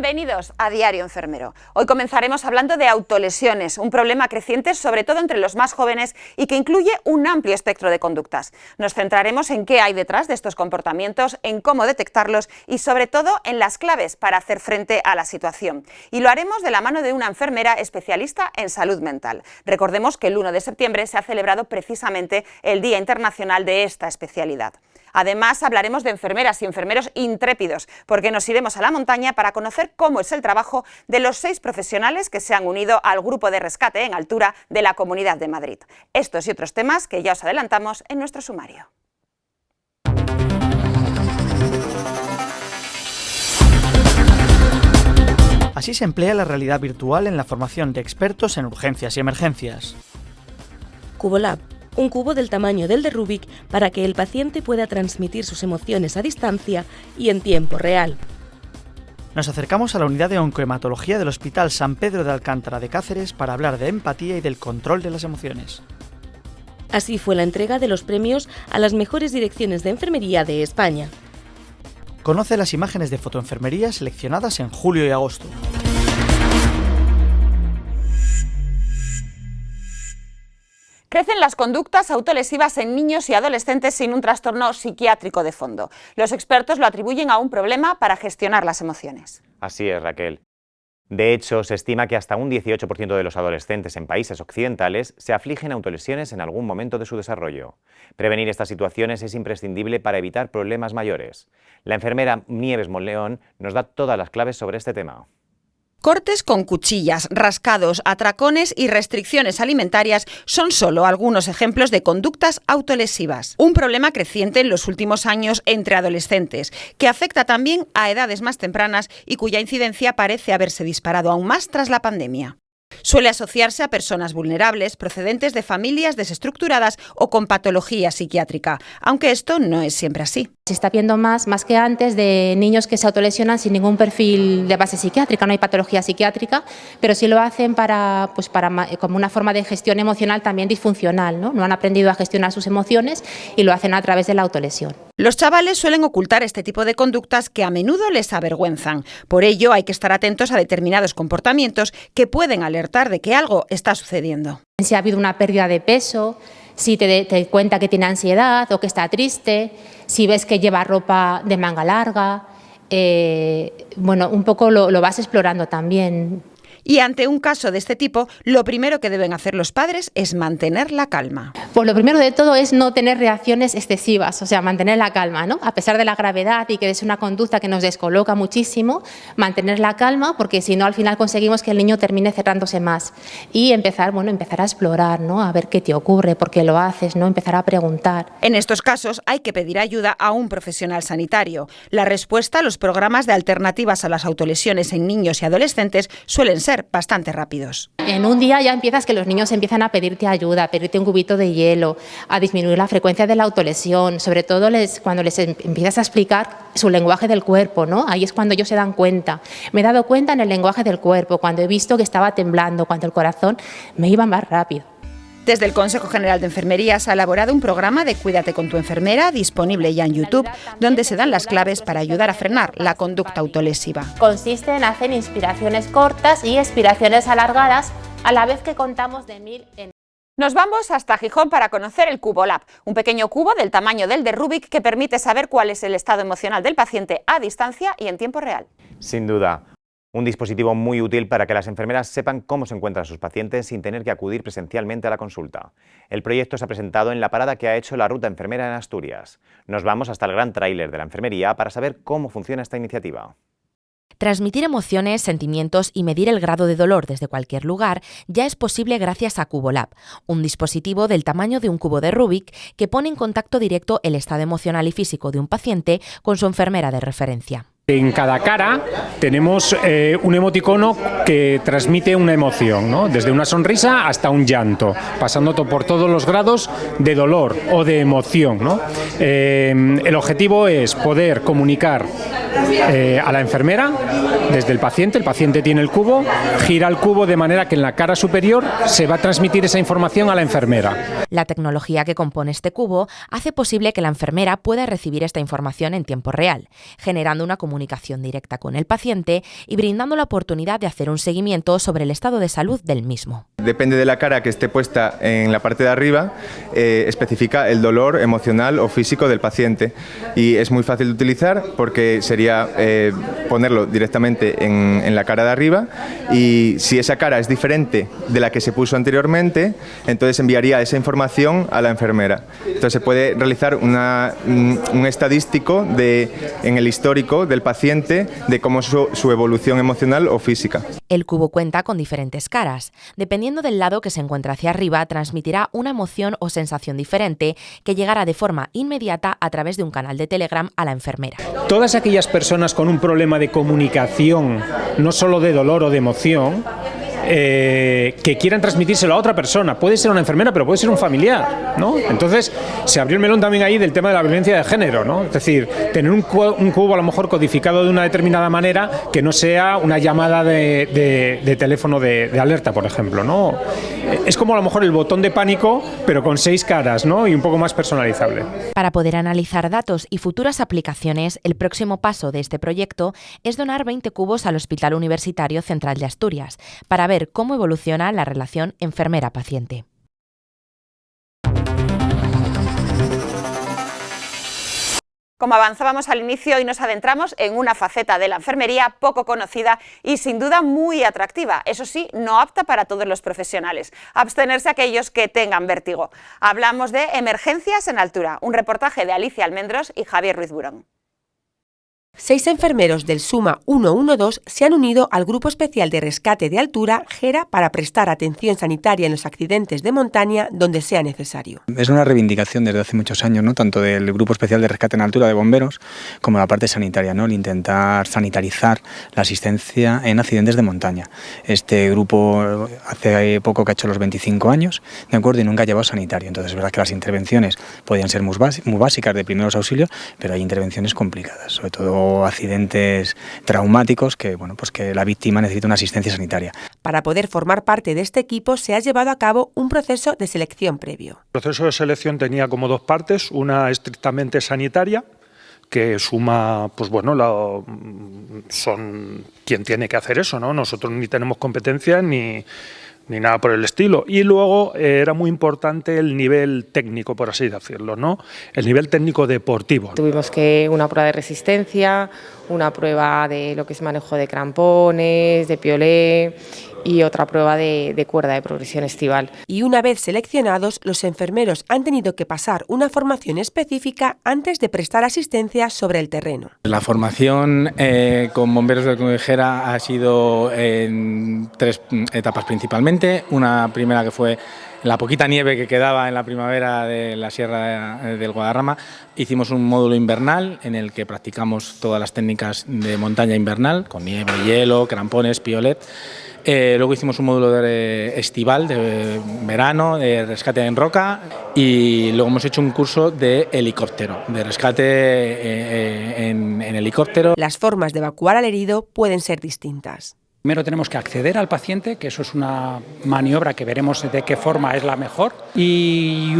Bienvenidos a Diario Enfermero. Hoy comenzaremos hablando de autolesiones, un problema creciente sobre todo entre los más jóvenes y que incluye un amplio espectro de conductas. Nos centraremos en qué hay detrás de estos comportamientos, en cómo detectarlos y sobre todo en las claves para hacer frente a la situación. Y lo haremos de la mano de una enfermera especialista en salud mental. Recordemos que el 1 de septiembre se ha celebrado precisamente el Día Internacional de esta especialidad. Además, hablaremos de enfermeras y enfermeros intrépidos, porque nos iremos a la montaña para conocer cómo es el trabajo de los 6 profesionales que se han unido al grupo de rescate en altura de la Comunidad de Madrid. Estos y otros temas que ya os adelantamos en nuestro sumario. Así se emplea la realidad virtual en la formación de expertos en urgencias y emergencias. Cubolab. Un cubo del tamaño del de Rubik para que el paciente pueda transmitir sus emociones a distancia y en tiempo real. Nos acercamos a la unidad de oncohematología del Hospital San Pedro de Alcántara de Cáceres para hablar de empatía y del control de las emociones. Así fue la entrega de los premios a las mejores direcciones de enfermería de España. Conoce las imágenes de fotoenfermería seleccionadas en julio y agosto. Crecen las conductas autolesivas en niños y adolescentes sin un trastorno psiquiátrico de fondo. Los expertos lo atribuyen a un problema para gestionar las emociones. Así es, Raquel. De hecho, se estima que hasta un 18% de los adolescentes en países occidentales se afligen autolesiones en algún momento de su desarrollo. Prevenir estas situaciones es imprescindible para evitar problemas mayores. La enfermera Nieves Monleón nos da todas las claves sobre este tema. Cortes con cuchillas, rascados, atracones y restricciones alimentarias son solo algunos ejemplos de conductas autolesivas. Un problema creciente en los últimos años entre adolescentes, que afecta también a edades más tempranas y cuya incidencia parece haberse disparado aún más tras la pandemia. Suele asociarse a personas vulnerables procedentes de familias desestructuradas o con patología psiquiátrica, aunque esto no es siempre así. Se está viendo más que antes de niños que se autolesionan sin ningún perfil de base psiquiátrica, no hay patología psiquiátrica, pero sí lo hacen como una forma de gestión emocional también disfuncional, ¿no? No han aprendido a gestionar sus emociones y lo hacen a través de la autolesión. Los chavales suelen ocultar este tipo de conductas que a menudo les avergüenzan. Por ello, hay que estar atentos a determinados comportamientos que pueden alertar de que algo está sucediendo. Si ha habido una pérdida de peso, si te cuenta que tiene ansiedad o que está triste, si ves que lleva ropa de manga larga, un poco lo vas explorando también. Y ante un caso de este tipo, lo primero que deben hacer los padres es mantener la calma. Pues lo primero de todo es no tener reacciones excesivas, o sea, mantener la calma, ¿no? A pesar de la gravedad y que es una conducta que nos descoloca muchísimo, mantener la calma, porque si no al final conseguimos que el niño termine cerrándose más y empezar a explorar, ¿no? A ver qué te ocurre, por qué lo haces, ¿no? Empezar a preguntar. En estos casos hay que pedir ayuda a un profesional sanitario. La respuesta a los programas de alternativas a las autolesiones en niños y adolescentes suelen ser bastante rápidos. En un día ya empiezas que los niños empiezan a pedirte ayuda, a pedirte un cubito de hielo, a disminuir la frecuencia de la autolesión, sobre todo cuando les empiezas a explicar su lenguaje del cuerpo, ¿no? Ahí es cuando ellos se dan cuenta. Me he dado cuenta en el lenguaje del cuerpo, cuando he visto que estaba temblando, cuando el corazón me iba más rápido. Desde el Consejo General de Enfermería se ha elaborado un programa de Cuídate con tu enfermera, disponible ya en YouTube, donde se dan las claves para ayudar a frenar la conducta autolesiva. Consiste en hacer inspiraciones cortas y expiraciones alargadas, a la vez que contamos de 1000 en... Nos vamos hasta Gijón para conocer el Cubolab, un pequeño cubo del tamaño del de Rubik que permite saber cuál es el estado emocional del paciente a distancia y en tiempo real. Sin duda. Un dispositivo muy útil para que las enfermeras sepan cómo se encuentran sus pacientes sin tener que acudir presencialmente a la consulta. El proyecto se ha presentado en la parada que ha hecho la Ruta Enfermera en Asturias. Nos vamos hasta el gran tráiler de la enfermería para saber cómo funciona esta iniciativa. Transmitir emociones, sentimientos y medir el grado de dolor desde cualquier lugar ya es posible gracias a Cubolab, un dispositivo del tamaño de un cubo de Rubik que pone en contacto directo el estado emocional y físico de un paciente con su enfermera de referencia. En cada cara tenemos un emoticono que transmite una emoción, ¿no? Desde una sonrisa hasta un llanto, pasando por todos los grados de dolor o de emoción, ¿no? El objetivo es poder comunicar a la enfermera desde el paciente tiene el cubo, gira el cubo de manera que en la cara superior se va a transmitir esa información a la enfermera. La tecnología que compone este cubo hace posible que la enfermera pueda recibir esta información en tiempo real, generando una comunicación directa con el paciente y brindando la oportunidad de hacer un seguimiento sobre el estado de salud del mismo. Depende de la cara que esté puesta en la parte de arriba, especifica el dolor emocional o físico del paciente, y es muy fácil de utilizar porque sería ponerlo directamente en la cara de arriba, y si esa cara es diferente de la que se puso anteriormente, entonces enviaría esa información a la enfermera. Entonces se puede realizar un estadístico en el histórico del paciente de cómo es su evolución emocional o física. El cubo cuenta con diferentes caras. Dependiendo del lado que se encuentra hacia arriba, transmitirá una emoción o sensación diferente que llegará de forma inmediata a través de un canal de Telegram a la enfermera. Todas aquellas personas con un problema de comunicación, no solo de dolor o de emoción, que quieran transmitírselo a otra persona. Puede ser una enfermera, pero puede ser un familiar, ¿no? Entonces, se abrió el melón también ahí del tema de la violencia de género, ¿no? Es decir, tener un cubo a lo mejor codificado de una determinada manera que no sea una llamada de teléfono de alerta, por ejemplo, ¿no? Es como a lo mejor el botón de pánico, pero con 6 caras, ¿no? Y un poco más personalizable. Para poder analizar datos y futuras aplicaciones, el próximo paso de este proyecto es donar 20 cubos al Hospital Universitario Central de Asturias, para ver cómo evoluciona la relación enfermera-paciente. Como avanzábamos al inicio, hoy nos adentramos en una faceta de la enfermería poco conocida y sin duda muy atractiva. Eso sí, no apta para todos los profesionales. Abstenerse aquellos que tengan vértigo. Hablamos de emergencias en altura. Un reportaje de Alicia Almendros y Javier Ruiz Burón. 6 enfermeros del SUMA 112 se han unido al Grupo Especial de Rescate de Altura, GERA, para prestar atención sanitaria en los accidentes de montaña donde sea necesario. Es una reivindicación desde hace muchos años, ¿no? Tanto del Grupo Especial de Rescate en Altura de Bomberos como la parte sanitaria, ¿no? El intentar sanitarizar la asistencia en accidentes de montaña. Este grupo hace poco que ha hecho los 25 años, ¿de acuerdo? Y nunca ha llevado sanitario. Entonces es verdad que las intervenciones podían ser muy básicas de primeros auxilios, pero hay intervenciones complicadas, sobre todo accidentes traumáticos que, bueno, pues que la víctima necesita una asistencia sanitaria. Para poder formar parte de este equipo se ha llevado a cabo un proceso de selección previo. El proceso de selección tenía como 2 partes, una estrictamente sanitaria, que suma, pues bueno, son quien tiene que hacer eso, ¿no? Nosotros ni tenemos competencia ni nada por el estilo. Y luego era muy importante el nivel técnico, por así decirlo, ¿no? El nivel técnico deportivo. Tuvimos una prueba de resistencia, una prueba de lo que es manejo de crampones, de piolé y otra prueba de cuerda de progresión estival. Y una vez seleccionados, los enfermeros han tenido que pasar una formación específica antes de prestar asistencia sobre el terreno. La formación con bomberos de GERA ha sido en 3 etapas principalmente. Una primera que fue la poquita nieve que quedaba en la primavera de la Sierra del Guadarrama. Hicimos un módulo invernal en el que practicamos todas las técnicas de montaña invernal, con nieve, hielo, crampones, piolet. Luego hicimos un módulo estival de verano, de rescate en roca, y luego hemos hecho un curso de helicóptero, de rescate en helicóptero. Las formas de evacuar al herido pueden ser distintas. Primero tenemos que acceder al paciente, que eso es una maniobra que veremos de qué forma es la mejor, y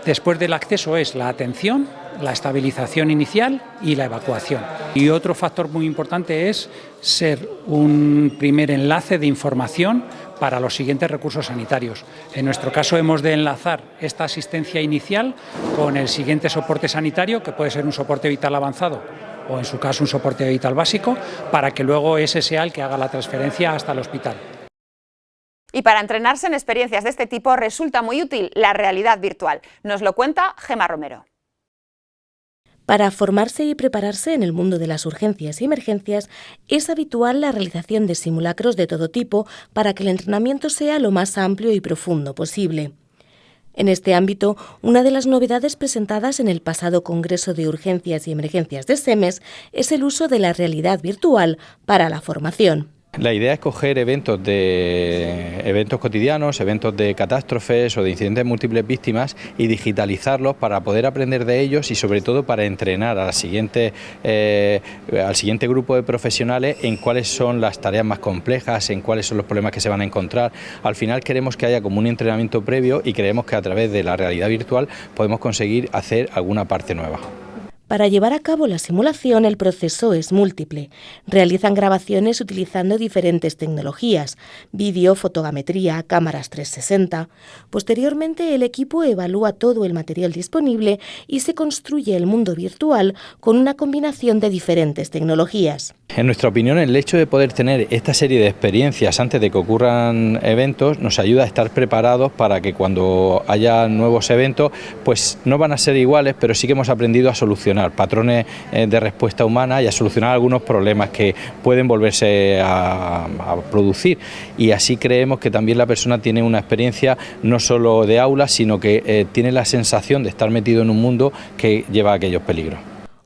después del acceso es la atención, la estabilización inicial y la evacuación. Y otro factor muy importante es ser un primer enlace de información para los siguientes recursos sanitarios. En nuestro caso hemos de enlazar esta asistencia inicial con el siguiente soporte sanitario, que puede ser un soporte vital avanzado o en su caso un soporte vital básico, para que luego ese sea el que haga la transferencia hasta el hospital. Y para entrenarse en experiencias de este tipo resulta muy útil la realidad virtual. Nos lo cuenta Gemma Romero. Para formarse y prepararse en el mundo de las urgencias y emergencias, es habitual la realización de simulacros de todo tipo para que el entrenamiento sea lo más amplio y profundo posible. En este ámbito, una de las novedades presentadas en el pasado Congreso de Urgencias y Emergencias de SEMES es el uso de la realidad virtual para la formación. La idea es coger eventos cotidianos, eventos de catástrofes o de incidentes de múltiples víctimas y digitalizarlos para poder aprender de ellos y sobre todo para entrenar al siguiente grupo de profesionales en cuáles son las tareas más complejas, en cuáles son los problemas que se van a encontrar. Al final queremos que haya como un entrenamiento previo y creemos que a través de la realidad virtual podemos conseguir hacer alguna parte nueva. Para llevar a cabo la simulación, el proceso es múltiple. Realizan grabaciones utilizando diferentes tecnologías, vídeo, fotogrametría, cámaras 360. Posteriormente, el equipo evalúa todo el material disponible y se construye el mundo virtual con una combinación de diferentes tecnologías. En nuestra opinión, el hecho de poder tener esta serie de experiencias antes de que ocurran eventos nos ayuda a estar preparados para que cuando haya nuevos eventos, pues no van a ser iguales, pero sí que hemos aprendido a solucionar patrones de respuesta humana y a solucionar algunos problemas que pueden volverse a producir. Y así creemos que también la persona tiene una experiencia no solo de aula, sino que tiene la sensación de estar metido en un mundo que lleva a aquellos peligros.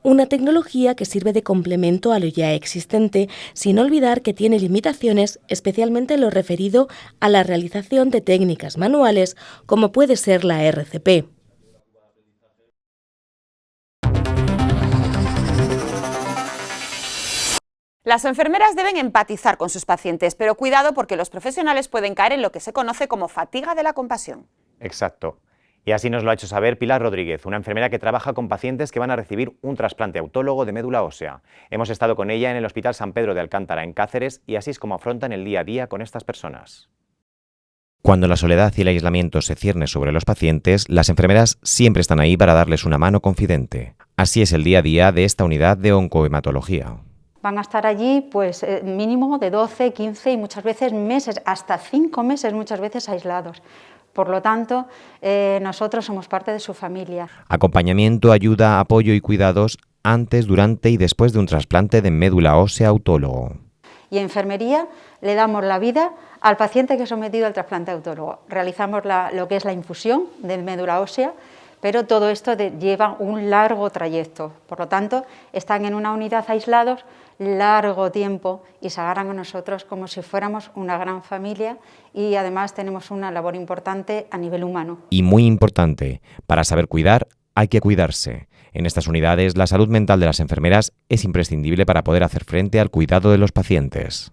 Una tecnología que sirve de complemento a lo ya existente, sin olvidar que tiene limitaciones, especialmente en lo referido a la realización de técnicas manuales, como puede ser la RCP. Las enfermeras deben empatizar con sus pacientes, pero cuidado porque los profesionales pueden caer en lo que se conoce como fatiga de la compasión. Exacto. Y así nos lo ha hecho saber Pilar Rodríguez, una enfermera que trabaja con pacientes que van a recibir un trasplante autólogo de médula ósea. Hemos estado con ella en el Hospital San Pedro de Alcántara, en Cáceres, y así es como afrontan el día a día con estas personas. Cuando la soledad y el aislamiento se cierne sobre los pacientes, las enfermeras siempre están ahí para darles una mano confidente. Así es el día a día de esta unidad de oncohematología. Van a estar allí pues mínimo de 12, 15 y muchas veces meses, hasta 5 meses muchas veces aislados. Por lo tanto, nosotros somos parte de su familia. Acompañamiento, ayuda, apoyo y cuidados antes, durante y después de un trasplante de médula ósea autólogo. Y en enfermería le damos la vida al paciente que es sometido al trasplante autólogo. Realizamos lo que es la infusión de médula ósea, pero todo esto lleva un largo trayecto. Por lo tanto, están en una unidad aislados largo tiempo y se agarran a nosotros como si fuéramos una gran familia y además tenemos una labor importante a nivel humano. Y muy importante, para saber cuidar hay que cuidarse. En estas unidades la salud mental de las enfermeras es imprescindible para poder hacer frente al cuidado de los pacientes.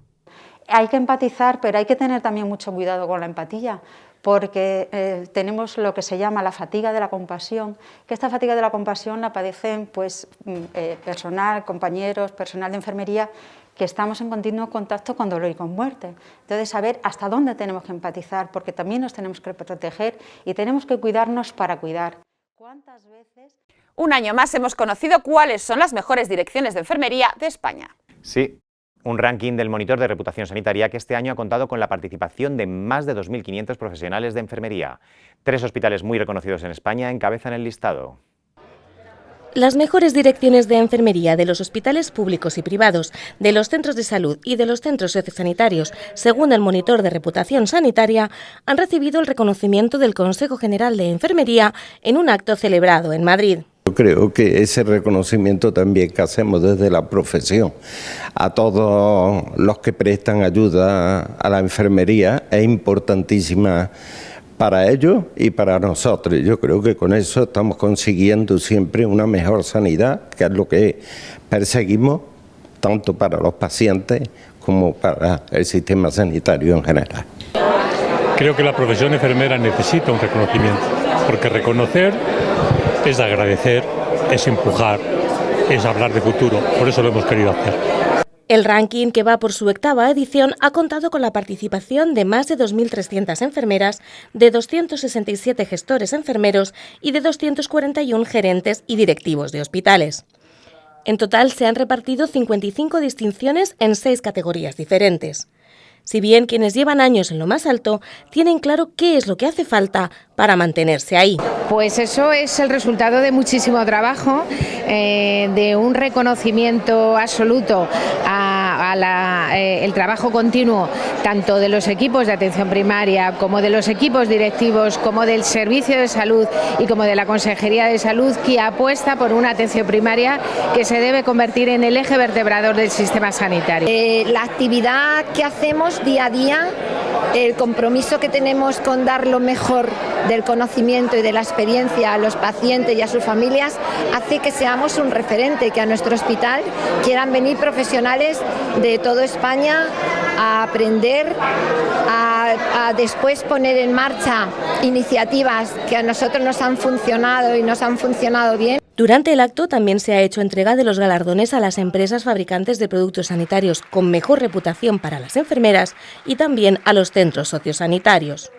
Hay que empatizar, pero hay que tener también mucho cuidado con la empatía, porque tenemos lo que se llama la fatiga de la compasión, que esta fatiga de la compasión la padecen pues, personal, compañeros, personal de enfermería, que estamos en continuo contacto con dolor y con muerte. Entonces, saber hasta dónde tenemos que empatizar, porque también nos tenemos que proteger y tenemos que cuidarnos para cuidar. ¿Cuántas veces? Un año más hemos conocido cuáles son las mejores direcciones de enfermería de España. Sí. Un ranking del Monitor de Reputación Sanitaria que este año ha contado con la participación de más de 2.500 profesionales de enfermería. 3 hospitales muy reconocidos en España encabezan el listado. Las mejores direcciones de enfermería de los hospitales públicos y privados, de los centros de salud y de los centros sociosanitarios, según el Monitor de Reputación Sanitaria, han recibido el reconocimiento del Consejo General de Enfermería en un acto celebrado en Madrid. Yo creo que ese reconocimiento también que hacemos desde la profesión a todos los que prestan ayuda a la enfermería es importantísima para ellos y para nosotros. Yo creo que con eso estamos consiguiendo siempre una mejor sanidad, que es lo que perseguimos tanto para los pacientes como para el sistema sanitario en general. Creo que la profesión enfermera necesita un reconocimiento, porque reconocer es agradecer, es empujar, es hablar de futuro. Por eso lo hemos querido hacer. El ranking, que va por su 8ª edición, ha contado con la participación de más de 2.300 enfermeras, de 267 gestores enfermeros y de 241 gerentes y directivos de hospitales. En total se han repartido 55 distinciones en 6 categorías diferentes. Si bien quienes llevan años en lo más alto tienen claro qué es lo que hace falta para mantenerse ahí. Pues eso es el resultado de muchísimo trabajo, de un reconocimiento absoluto a el trabajo continuo tanto de los equipos de atención primaria como de los equipos directivos, como del Servicio de Salud y como de la Consejería de Salud, que apuesta por una atención primaria que se debe convertir en el eje vertebrador del sistema sanitario. La actividad que hacemos día a día, el compromiso que tenemos con dar lo mejor del conocimiento y de la experiencia a los pacientes y a sus familias hace que seamos un referente, que a nuestro hospital quieran venir profesionales de toda España a aprender, a después poner en marcha iniciativas que a nosotros nos han funcionado y nos han funcionado bien. Durante el acto también se ha hecho entrega de los galardones a las empresas fabricantes de productos sanitarios con mejor reputación para las enfermeras y también a los centros sociosanitarios.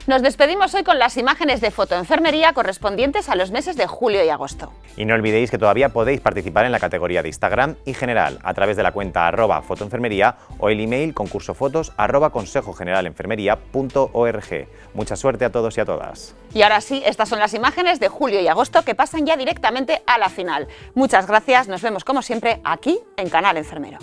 Nos despedimos hoy con las imágenes de fotoenfermería correspondientes a los meses de julio y agosto. Y no olvidéis que todavía podéis participar en la categoría de Instagram y general a través de la cuenta @fotoenfermería o el email concursofotos@consejogeneralenfermería.org. Mucha suerte a todos y a todas. Y ahora sí, estas son las imágenes de julio y agosto que pasan ya directamente a la final. Muchas gracias, nos vemos como siempre aquí en Canal Enfermero.